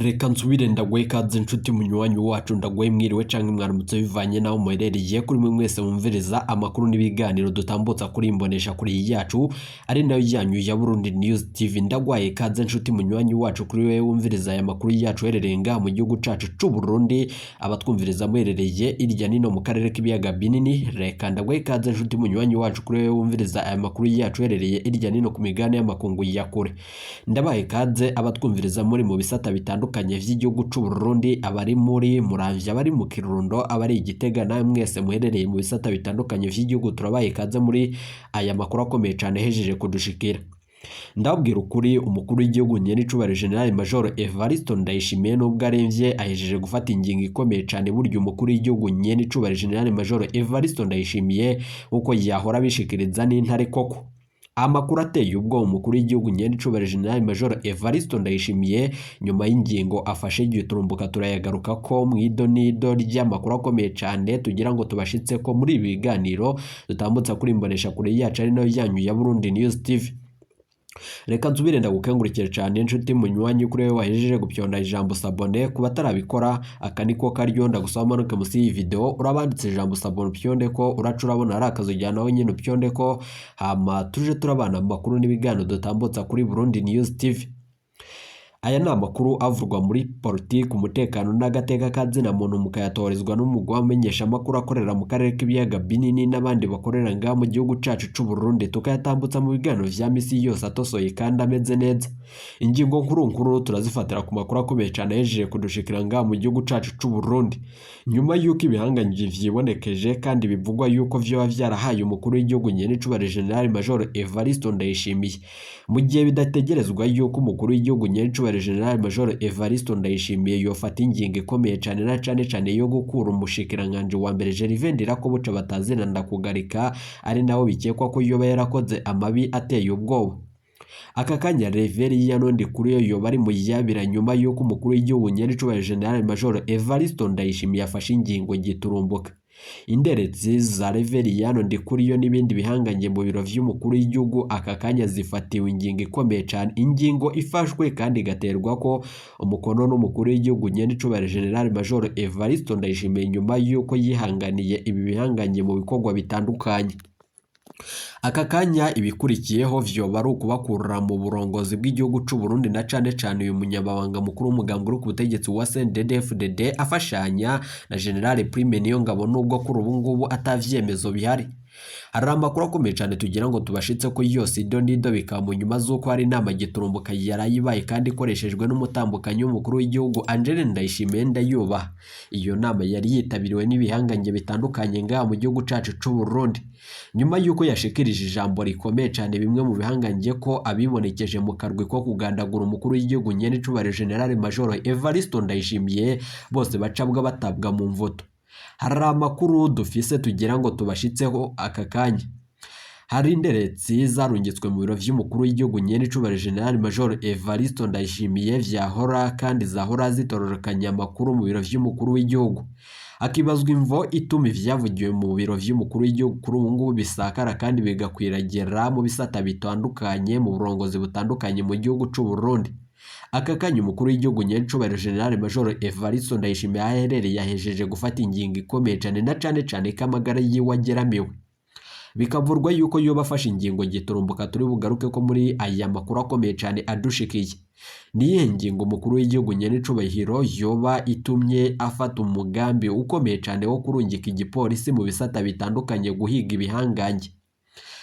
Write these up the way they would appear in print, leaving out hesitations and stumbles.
Reka nsubire ndaguhe ikaze inshuti munywanyi wacu ndaguhe mwiriwe canke mwaramutse bivanye naho muherereye kuri mwe mwese mumviriza amakuru n'ibiganiro dutambutsa kuri imbonesha kuri yacu ari nayo yanyu ya Burundi News TV. Ndaguhaye ikaze inshuti munywanyi wacu kuri wewe wumviriza aya makuru yacu herereye nga mu gihugu cacu c'u Burundi, abatwumviriza muherereye irya nino mu karere k'ibiyaga binini. Reka ndaguhe ikaze inshuti munywanyi wacu kuri wewe wumviriza aya makuru yacu herereye irya nino ku migabane y'amakungu ya kure. Ndabaye ikaze abatwumviriza muri mu bisata bitandukanye vy'igihugu c'u Burundi, abari muri Muramvya, abari mu Kirundo, abari Igitega, na mwese muherereye mu bisata bitandukanye vy'igihugu, turabaye ikaze muri aya makuru akomeye cane hejeje kudushikira. Ndabwira ukuri, umukuru w'igihugu Nyenicubahiro General Major Evariste Ndayishimiye nubwo aremvye ahejeje gufata ingingo ikomeye cane. Burya umukuru w'igihugu Nyenicubahiro General Major Evariste Ndayishimiye uko yahora bishikiriza n'intare koko. Amakuru ateye ubwo umukuru w'igihugu Nyenicubahiro General Major Evariste Ndayishimiye nyuma y'ingingo afashe giturumbuka turayagaruka ko mw'idonido ry'amakuru akomeye cane tugira ngo tubashitse ko muri ibi biganiro dutambutsa kuri imbonesha kure yacu ari nayo yanyu ya Burundi News TV. Reka nsubire ndagukengurukire cane inshuti munywanyi kuri wewe wahejeje gupyonda ijambo sabone. Kuba tarabikora aka niko karyo ndagusaba manuke musi iyi video urabanditse ijambo sabone upyonde ko uraca urabona ari akazo jyanaho nyine upyonde ko, hama tuje turabana amakuru n'ibiganiro dutambutsa kuri Burundi News TV. Aya ni amakuru avurwa muri politiki, umutekano n'agateka kazina muntu mukayatorizwa n'umugwa wamenyesha amakuru akorera mu karere k'ibiyaga binini n'abandi bakorera nga mu gihugu cacu c'u Burundi, tukayatambutsa mu biganiro vya misi yose atosoye kandi ameze neza. Ingingo nkuru turazifatira ku makuru akomeye cane hejeje kudushikira nga mu gihugu cacu c'u Burundi, nyuma yuko ibihanganye vyibonekeje kandi bivugwa yuko vyoba vyarahaye umukuru w'igihugu Nyenicubahiro General Major Evariste Ndayishimiye, mu gihe bidategerezwa yuko umukuru w'igihugu Nyenicubahiro General Major Evariste Ndayishimiye yofata ingingo ikomeye cane na cane yo gukura umushikiranganje wa mbere Gervais Ndirakobuca batazina ndakugarika, ari nawo bikekwa ko yoba yarakoze amabi ateye ubwoba. Aka kanya Reverien Ndikuriyo yoba ari mu yabira nyuma yuko umukuru w'igihugu Nyenicubahiro General Major Evariste Ndayishimiye afashe ingingo giturumbuka. Inderetsi za Reverien Ndikuriyo n'ibindi bihanganye mu biro vy'umukuru w'igihugu aka kanya zifatiwe ingingo ikomeye cane. Ingingo ifashwe kandi igaterwa ko umukono n'umukuru w'igihugu Nyenicubahiro General Major Evariste Ndayishimiye nyuma yuko yihanganiye ibi bihanganye mu bikorwa bitandukanye. Aka kanya ibikurikiyeho vyoba ari ukubakura mu burongozi bw'igihugu c'u Burundi na cane uyu munyababanga mukuru w'umugambwe uri ku butegetsi wa CNDD-FDD afashanya na General Prime Niyongabo nubwo kuri ubu ngubu atavyemezo bihari. Hari amakuru akomeye cane tugira ngo tubashitse ko yose idonido bikaba mu nyuma z'uko hari inama giturumbuka yarayibaye kandi ikoreshejwe n'umutambukanyi w'umukuru w'igihugu Angel Ndayishimiye Ndayubaha. Iyo nama yari yitabiriwe n'ibihanganye bitandukanye nga mu gihugu cacu c'u Burundi, nyuma yuko yashikirije ijambo rikomeye cane bimwe mu bihanganye ko abibonekeje mu karwi ko kugandagura umukuru w'igihugu Nyenicubahiro General Major Evariste Ndayishimiye bose bacabwa batabwa mu mvuto. Hari amakuru dufise tugira ngo tubashitseho aka kanya. Hari inderetsi zarungitswe mu biro vy'umukuru w'igihugu Nyenicubahiro General Major Evariste Ndayishimiye vyahora kandi zahora zitororokanya amakuru mu biro vy'umukuru w'igihugu. Akibazwa imvo ituma ivyavugiwe mu biro vy'umukuru w'igihugu kuri ubu ngubu bisakara kandi bigakwiragira mu bisata bitandukanye mu burongozi butandukanye mu gihugu c'u Burundi. Aka kanya umukuru w'igihugu Nyenicubahiro General Major Evariste Ndayishimiye aherereye yahejeje gufata ingingo ikomeye cane na cane k'amagara yiwe ageramiwe. Bikavurwa yuko yoba afashe ingingo giturumbuka turi bugaruke ko muri aya makuru akomeye cane adushikiye. Niyihe ngingo umukuru w'igihugu Nyenicubahiro yoba itumye afata umugambi ukomeye cane wo kurungika igipolisi mu bisata bitandukanye guhiga ibihanganye?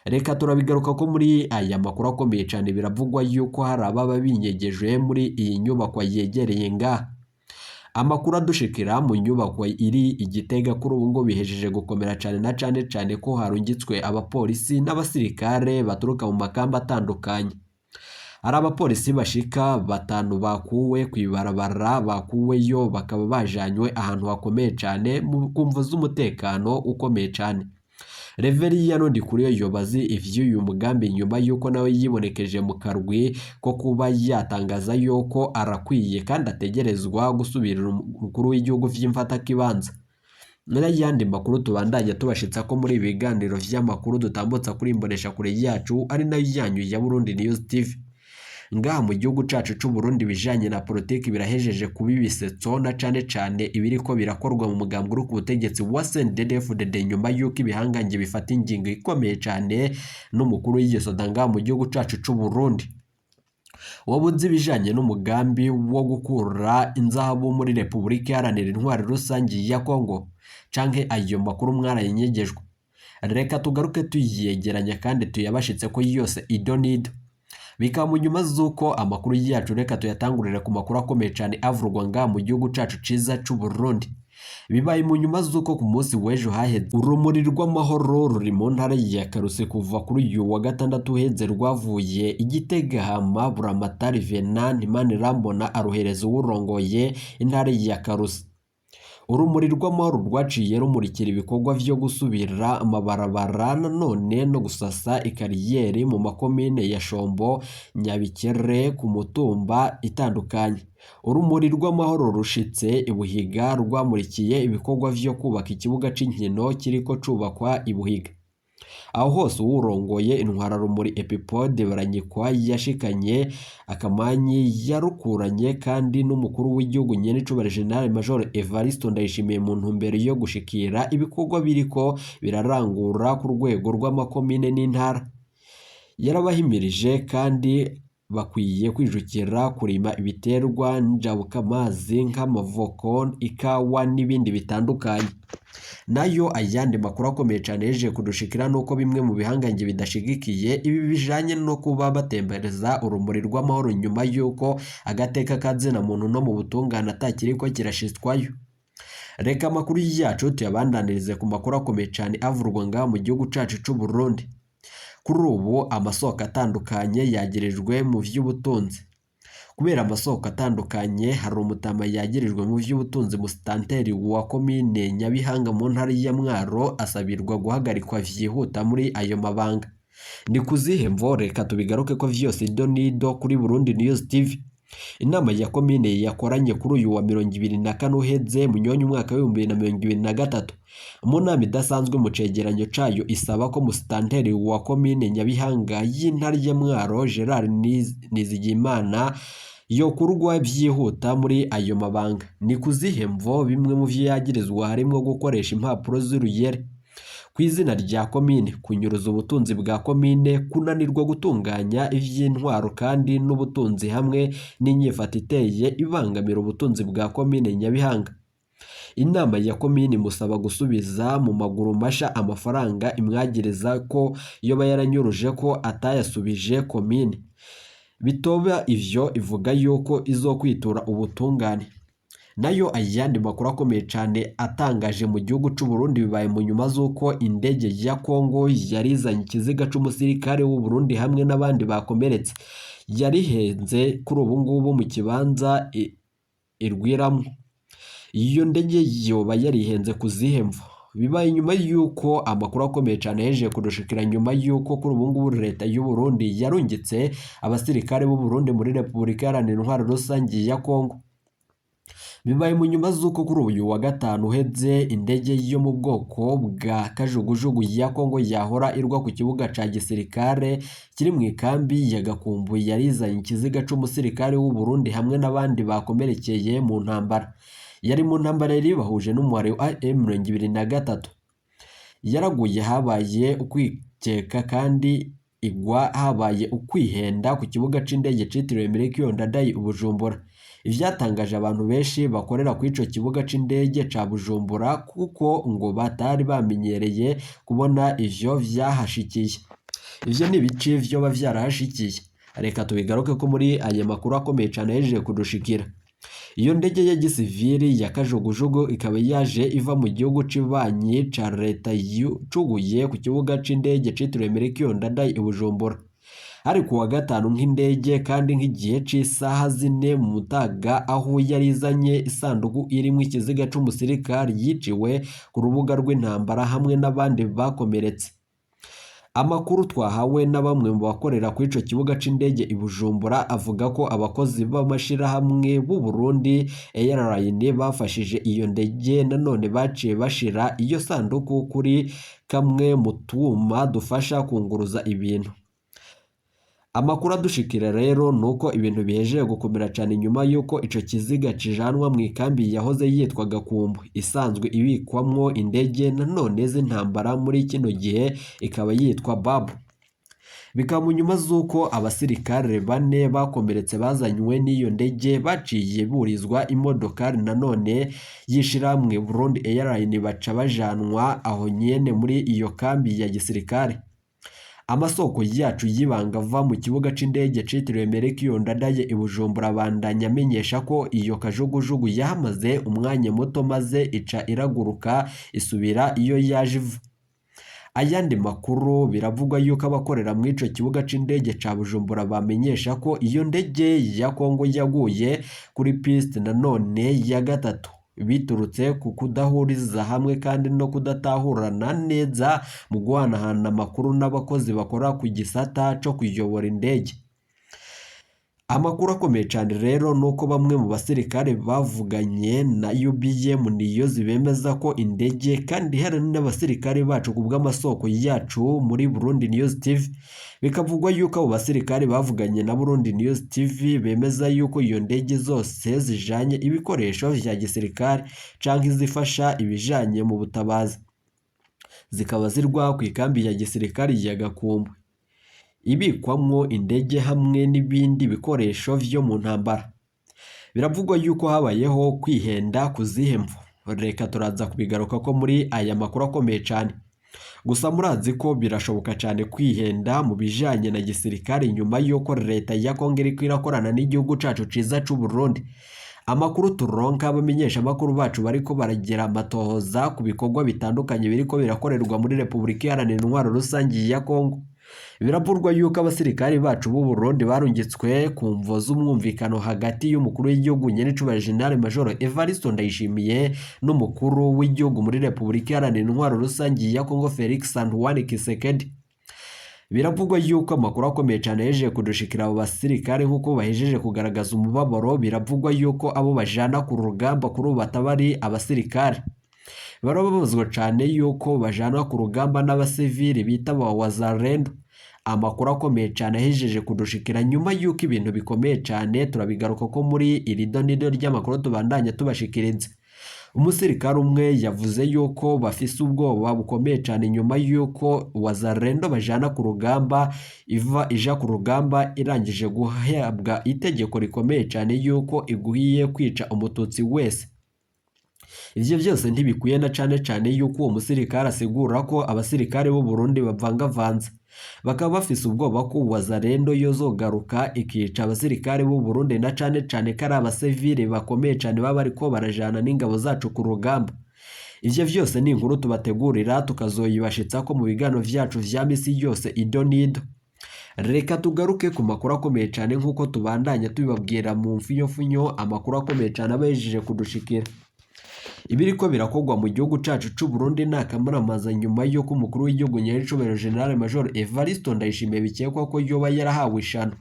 Reka turabigaruka ko muri aya makuru akomeye cane biravugwa yuko hari ababa binyegeje muri iyi nyubako yegereye nga. Amakuru adushikira mu nyubako iri Igitega kuri ubu ngo bihejeje gukomera cane na cane ko harungitswe abapolisi n'abasirikare baturuka mu makamba atandukanye. Hari abapolisi bashika 5 bakuwe kwibarabara, bakuweyo bakaba bajanywe ahantu hakomeye cane mu kumvo z'umutekano ukomeye cane. Reverien Ndikuriyo yobazi ivy'uyu mugambi nyuma yuko nawe yibonekeje mu karwi ko kuba yatangaza yuko arakwiye kandi ategerezwa gusubirira umukuru w'igihugu vy'imfata kibanza. N'ayandi makuru tubandanya tubashitsa ko muri ibiganiro vy'amakuru dutambutsa kuri imbonesha kure yacu ari nayo yanyu ya Burundi News TV. ngaha mu gihugu cacu c'u Burundi bijanye na politiki birahejeje kuba ibisetso na cane ibiriko birakorwa mu mugambwe uri ku butegetsi wa CNDD-FDD nyuma yuko ibihangange bifata ingingo ikomeye cane n'umukuru w'igisoda ngaha mu gihugu cacu c'u Burundi. Wabuze ibijanye n'umugambi wo gukura inzahabu muri Repubulika Iharanira Intwaro Rusangi ya Kongo canke ayo makuru mwarayinyegejwe? Reka tugaruke tuyegeranya kandi tuyabashitse ko yose idonido. Bikaba mu nyuma z'uko amakuru yacu reka tuyatangurire ku makuru akomeye cyane avurwa ngaha mu gihugu cacu ciza c'u Burundi. Bibaye mu nyuma z'uko ku munsi w'ejo haheze urumuri rw'amahoro ruri mu ntara ya Karusi kuva kuri uyu wa gatandatu uheze rwavuye Igitega hama Buramatari Venant Manirambona aruhereza uwurongoye intara ya Karusi. Urumuri rw'amahoro rwaciye rumurikira ibikorwa vyo gusubira amabarabara none no gusasa ikariyeri mu makomine ya Shombo, Nyabikere ku mutumba itandukanye. Urumuri rw'amahoro rushitse ibuhiga rwamurikiye ibikorwa vyo kubaka ikibuga c'inkino kiriko cubakwa ibuhiga. Aho hose uwurongoye intwara rumuri Epipode Baranyikwa yashikanye akamanyi yarukuranye kandi n'umukuru w'igihugu nyene cubara General Major Evaristo Ndayishimiye mu ntumbero yo gushikira ibikorwa biriko birarangura ku rwego rw'amakomine n'intara. Yarabahimirije kandi bakwiye kwijukira kurima ibiterwa njabukamazi nk'amavoko, ikawa n'ibindi bitandukanye. Nayo ayandi makuru akomeye cyane yeje kudushikira nuko bimwe mu bihangange bidashigikiye ibi bijanye no kuba batembereza urumuri rw'amahoro nyuma yuko agateka kazina muntu no mu butungane atakiriko kirashitswayo. Reka amakuru yacu tuyabandanirize ku makuru akomeye cyane avurwa ngaha mu gihugu cacu c'u Burundi. Kuri ubu amasoko atandukanye yagirijwe mu vy'ubutunzi. Kubera amasoko atandukanye hari umutama yagirijwe mu vy'ubutunzi musitanteri wa komine Nyabihanga mu ntara ya Mwaro asabirwa guhagarikwa vyihuta muri ayo mabanga. Ni kuzihe mvo? Reka tubigaruke ko vyose idonido kuri Burundi News TV. Inama ya komine yakoranye kuri uyu wa 24 uheze Munyonyi umwaka wa 2023. Mu nama idasanzwe mu cegeranyo cayo isaba ko musitanteri wa komine Nyabihanga y'intara ya Mwaro Gerard Nizigimana yo kurugwa vyihuta muri ayo mabanga. Ni kuzihe mvo? Bimwe mu vyo yagirizwa harimo gukoresha impapuro z'uruyere kw'izina rya komine, kunyuruza ubutunzi bwa komine, kunanirwa gutunganya ivy'intwaro kandi n'ubutunzi hamwe n'inyifata iteye ibangamira ubutunzi bwa komine Nyabihanga. Inama ya komine musaba gusubiza mu maguru masha amafaranga imwagiriza ko yoba yaranyuruje ko atayasubije komine. Bitoba ivyo ivuga yuko izokwitura ubutungane. Nayo ayandi makuru akomeye cyane atangaje mu gihugu c'u Burundi bibaye mu nyuma z'uko indege ya Kongo yarizanye ikiziga c'umusirikare w'u Burundi hamwe n'abandi bakomeretse yarihenze kuri ubu ngubu mu kibanza irwiramwo. Iyo ndege yoba yarihenze kuzihemva. Bibaye nyuma yuko amakuru akomeye cyane heje kudushikira nyuma yuko kuri ubu ngubu leta y'u Burundi yarungitse abasirikare b'u Burundi muri Repubulika Iharanira Intwaro Rusangi ya Kongo. Bibaye mu nyuma z'uko kuri uyu wa gatanu uheze indege yo mu bwoko bwa kajugujugu ya Kongo yahora irwa ku kibuga ca gisirikare kiri mu ikambi ya Gakumbu yarizanye ikiziga c'umusirikare w'u Burundi hamwe n'abandi bakomerekeye mu ntambara. Yari mu ntambara yari bahuje n'umwari wa M23. Yaraguye habaye ukwikeka kandi igwa habaye ukwihenda ku kibuga c'indege citiriwe Melchior Ndadaye i Bujumbura. Ivyatangaje abantu benshi bakorera ku ico kibuga c'indege ca Bujumbura kuko ngo batari bamenyereye kubona ivyo vyahashikiye. Ivyo ni bice vyo bavyarahashikiye. Reka tubigaruke ko muri aya makuru akomeye cyane yeje kudushikira. Iyo ndege ya gisivili ya kajugujugu ikaba yaje iva mu gihugu cibanyi ca leta yucuguye ku kibuga c'indege citiriwe Melchior Ndadaye i Bujumbura. Ari ku wa gatanu nk'indege kandi nk'igihe c'isaha 4 mu mutaga aho yarizanye isanduku irimo ikiziga c'umusirikari yiciwe ku rubuga rw'intambara hamwe n'abandi bakomeretse. Amakuru twahawe na bamwe mu bakorera ku ico kibuga c'indege i Bujumbura avuga ko abakozi b'amashirahamwe b'u Burundi Airline bafashije iyo ndege nanone baciye bashira iyo sanduku kuri kamwe mu twuma dufasha kunguruza ibintu. Amakuru adushikira rero nuko ibintu bihejeje gukomera cyane nyuma yuko ico kiziga kijanwa mu ikambi yahoze yitwa Gakumbu isanzwe ibikwamwo indege nanone z'intambara muri kino gihe ikaba yitwa Babu. Bikaba mu nyuma z'uko abasirikare 4 bakomeretse bazanywe n'iyo ndege baciye burizwa imodokari nanone yishiramwe Burundi Airline baca bajanwa aho nyene muri iyo kambi ya gisirikare. Amasoko yacu yibanga ava mu kibuga c'indege citiriwe Melchior Ndadaye i Bujumbura bandanya amenyesha ko iyo kajugujugu yahamaze umwanya muto maze ica iraguruka isubira iyo yaje iva. Ayandi makuru biravugwa yuko abakorera mu ico kibuga c'indege ca Bujumbura bamenyesha ko iyo ndege ya Kongo yaguye kuri piste nanone ya gatatu biturutse ku kudahuriza hamwe kandi no kudatahurana neza mu guhanahana amakuru n'abakozi bakora ku gisata co kuyobora indege. Amakuru akomeye cyane rero nuko bamwe mu basirikare bavuganye na UBM niyo zibemeza ko indege kandi hari n'abasirikare bacu kubw'amasoko yacu muri Burundi News TV bikavugwa yuko abo basirikare bavuganye na Burundi News TV bemeza yuko iyo ndege zose zijanye ibikoresho vya gisirikare canke zifasha ibijanye mu butabazi zikaba zirwa ku ikambi ya gisirikare ya Gakumbu ibikwamwo indege hamwe n'ibindi bikoresho vyo mu ntambara. Biravugwa yuko habayeho kwihenda kuzihemvu. Reka turaza kubigaruka ko muri aya makuru akomeye cyane. Gusa murazi ko birashoboka cyane kwihenda mu bijanye na gisirikare nyuma yuko leta ya Kongo iriko irakorana n'igihugu cacu ciza c'u Burundi. Amakuru turonka abamenyesha amakuru bacu bariko baragera amatohoza ku bikorwa bitandukanye biriko birakorerwa muri Republika Iharanira Intwaro Rusangi ya Kongo. Biravurwa yuko abasirikari bacu b'u Burundi barungitswe ku mvo z'umwumvikano hagati y'umukuru w'igihugu Nyenicubahiro General Major Evariste Ndayishimiye n'umukuru w'igihugu muri Republika Iharanira Intwaro Rusangi ya Kongo Felix Antoine Tshisekedi. Biravugwa yuko amakuru akomeye cyane yeje kudushikira abo basirikare nk'uko bahejeje kugaragaza umubabaro. Biravugwa yuko abo bajana ku rugamba kuri batabari abasirikare. Barababazwa cyane yuko bajana ku rugamba n'abasivili bita ba Wazalendo. Amakuru akomeye cyane ahejeje kudushikira nyuma yuko ibintu bikomeye cyane turabigaruka ko muri iri donido ry'amakuru tubandanya tubashikiriza. Umusirikare umwe yavuze yuko bafise ubwoba bukomeye cyane nyuma yuko Wazalendo bajana ku rugamba ija ku rugamba irangije guhabwa itegeko rikomeye cyane yuko iguhiye kwica umututsi wese. Ivyo byose ntibikuye na cyane yuko uwo musirikare asigura ko abasirikare b'u Burundi bavangavanze. Bakaba bafise ubwoba ko Wazalendo yozogaruka ikica abasirikare b'u Burundi na cyane kari abasivile bakomeye cyane baba ariko barajana n'ingabo zacu ku rugamba. Ivyo byose ni inkuru tubategurira tukazoyibashitsa ko mu bigano vyacu vya misi yose idonido. Reka tugaruke ku makuru akomeye cyane nk'uko tubandanya tubibabwira mu mfunyo amakuru akomeye cyane abejeje kudushikira. Ibiriko birakogwa mu gihugu cacu c'u Burundi nakamaramaza nyuma yuko umukuru w'igihugu Nyenicubahiro General Major Evariste Ndayishimiye bikekwa ko yoba yarahawe ishano.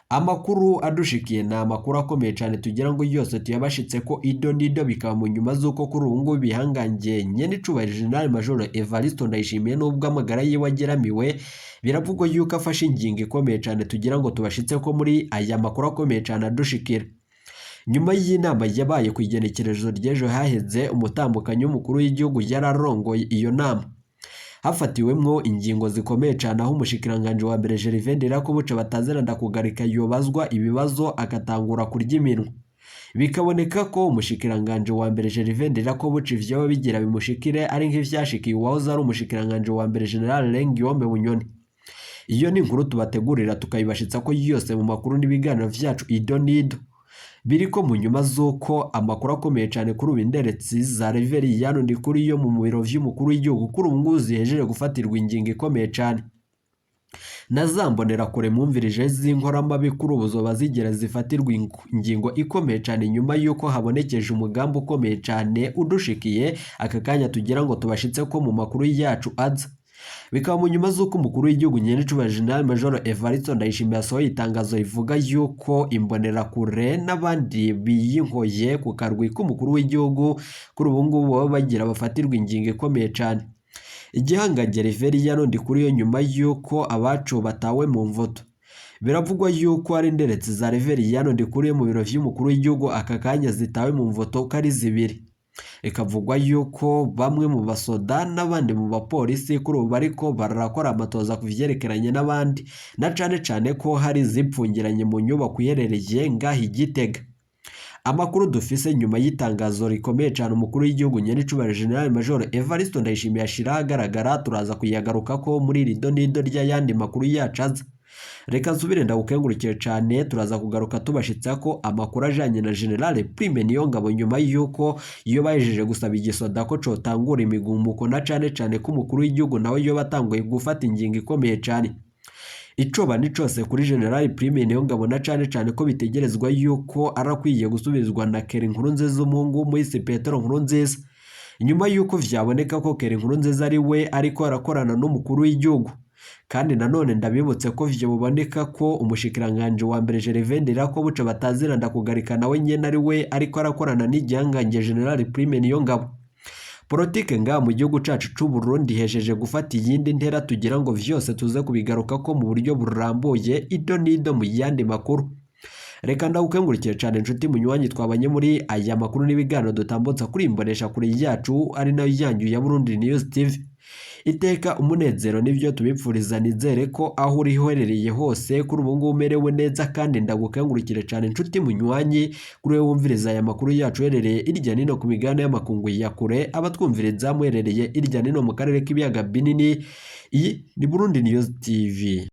Amakuru adushikiye na amakuru akomeye cyane tugira ngo yose tuyabashitse ko idonido bikaba mu nyuma z'uko kuri ubu ngubu bihangangiye Nyenicubahiro General Major Evariste Ndayishimiye n'ubwo amagara yiwe ageramiwe. Biravugwa yuko afashe ingingo ikomeye cyane tugira ngo tubashitse ko muri aya makuru akomeye cyane adushikira. Nyuma y'inama yabaye ku igenekerezo ry'ejo haheze umutambukanyi w'umukuru w'igihugu yararongoye iyo nama. Hafatiwemwo ingingo zikomeye cyane aho umushikiranganje wa mbere Gervais Ndirakobuca batazeranda kugarika yobazwa ibibazo agatangura kurya iminwa. Bikaboneka ko umushikiranganje wa mbere Gervais Ndirakobuca ivyo bigira bimushikire ari nk'ivyashikiye uwahoze ari umushikiranganje wa mbere General Guillaume Bunyoni. Iyo ni inkuru tubategurira tukayibashitsa ko yose mu makuru n'ibiganiro vyacu idonido. Biriko mu nyuma z'uko amakuru akomeye cyane kuri ubinderetsi za Reveriyano ndi kuri yo mu biro vy'umukuru w'igihugu kuri ubu ngubu zihejeje gufatirwa ingingo ikomeye cyane. Nazambonera kure mwumvirije z'inkoramabi kuri ubu zoba zigera zifatirwa ingingo ikomeye cyane nyuma yuko habonekeje umugambi ukomeye cyane udushikiye aka kanya tugira ngo tubashitse ko mu makuru yacu aza. Bikaba mu nyuma z'uko umukuru w'igihugu Nyenicubahiro General Major Evariste Ndayishimiye asohoye itangazo rivuga yuko imbonerakure n'abandi biyinkoye ku karwi k'umukuru w'igihugu kuri ubu ngubu baba bagira bafatirwa ingingo ikomeye cyane. Igihangange Reveriyano ndi kuri yo nyuma yuko abacu batawe mu mvoto. Biravugwa yuko ari inderetsi za Reveriyano Ndikuriye mu biro vy'umukuru w'igihugu aka kanya zitawe mu mvoto kari zibiri. Ikavugwa yuko bamwe mu basoda n'abandi mu bapolisi kuri ubu bariko barakora amatoza ku vyerekeranye n'abandi, na cane cane ko hari zipfungiranye mu nyubako iherereye ngaho i Gitega. Amakuru dufise nyuma y'itangazo rikomeye cyane umukuru w'igihugu Nyenicubahiro General Major Evariste Ndayishimiye ashira ahagaragara, turaza kuyagarukako muri rido nido ry'ayandi makuru yacaza. Reka nsubire ndagukengurukire cyane, turaza kugaruka tubashitsa ko amakuru ajanye na General Prime Niyongabo nyuma yuko iyo bahejeje gusaba igisoda ko cotangura imigumuko, na cane cane ko umukuru w'igihugu nawe yo batanguye gufata ingingo ikomeye cyane. Icoba ni cose kuri General Prime Niyongabo, na cane cane ko bitegerezwa yuko arakwiye gusubizwa na Keri Nkurunziza umuhungu w'umuhisi Petero Nkurunziza, nyuma yuko vyaboneka ko Keri Nkurunziza ari we ariko arakorana n'umukuru w'igihugu. Kandi nanone ndabibutse ko vyo buboneka ko umushikiranganje wa mbere Gervais Ndirakobuca batazira ndakugarika nawe nyene ari we ariko arakorana n'igihangange General Prime Niyongabo. Politike nga mu gihugu cacu c'u Burundi hesheje gufata iyindi ntera, tugira ngo vyose tuze kubigaruka ko mu buryo burambuye ido nido mu yandi makuru. Reka ndagukengurukire cyane inshuti munywanyi twabanye muri aya makuru n'ibiganiro dutambutsa kuri imbonesha kuri yacu ari nayo yanyu ya Burundi News TV. Iteka umunezero nivyo tubipfuriza, nizere ko aho uri herereye hose kuri ubu ngubu umerewe neza, kandi ndagukengurukire cyane inshuti munywanyi kuri we wumviriza aya makuru yacu herereye irya nino ku migabane y'amakungu ya kure, abatwumviriza muherereye irya nino mu karere k'ibiyaga binini. Iyi ni Burundi News TV.